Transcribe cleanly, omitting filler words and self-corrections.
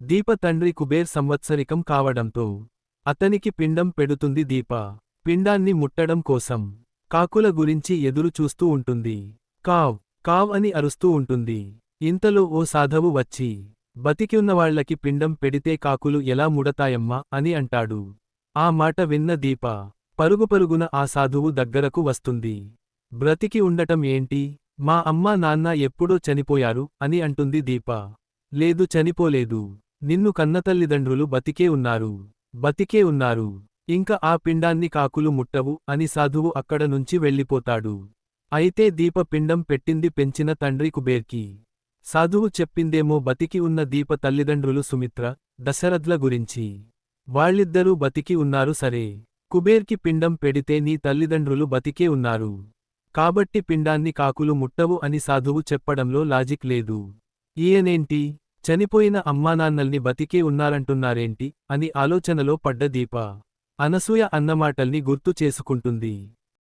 దీప తండ్రి కుబేర్ సంవత్సరికం కావడంతో అతనికి పిండం పెడుతుంది దీప. పిండాన్ని ముట్టడం కోసం కాకుల గురించి ఎదురు చూస్తూ ఉంటుంది. కావ్ కావ్ అని అరుస్తూ ఉంటుంది. ఇంతలో ఓ సాధవు వచ్చి, బతికివున్నవాళ్లకి పిండం పెడితే కాకులు ఎలా ముడతాయమ్మా అని అంటాడు. ఆ మాట విన్న దీప పరుగుపరుగున ఆ సాధువు దగ్గరకు వస్తుంది. బ్రతికి ఉండటం ఏంటి? మా అమ్మా నాన్న ఎప్పుడో చనిపోయారు అని అంటుంది దీప. లేదు, చనిపోలేదు. నిన్ను కన్నతల్లిదండ్రులు బతికే ఉన్నారు. బతికే ఉన్నారు. ఇంక ఆ పిండాన్ని కాకులు ముట్టవు అని సాధువు అక్కడ నుంచి వెళ్ళిపోతాడు. అయితే దీప పిండం పెట్టింది పెంచిన తండ్రి కుబేర్కి. సాధువు చెప్పిందేమో బతికి ఉన్న దీప తల్లిదండ్రులు సుమిత్ర, దశరథ్ల గురించి. వాళ్ళిద్దరూ బతికి ఉన్నారు సరే. కుబేర్కి పిండం పెడితే నీ తల్లిదండ్రులు బతికే ఉన్నారు. కాబట్టి పిండాన్ని కాకులు ముట్టవు అని సాధువు చెప్పడంలో లాజిక్ లేదు. ఈయనేంటి, చనిపోయిన అమ్మానాన్నల్ని బతికే ఉన్నారంటున్నారేంటి అని ఆలోచనలో పడ్డ దీప అనసూయ అన్నమాటల్ని గుర్తు చేసుకుంటుంది.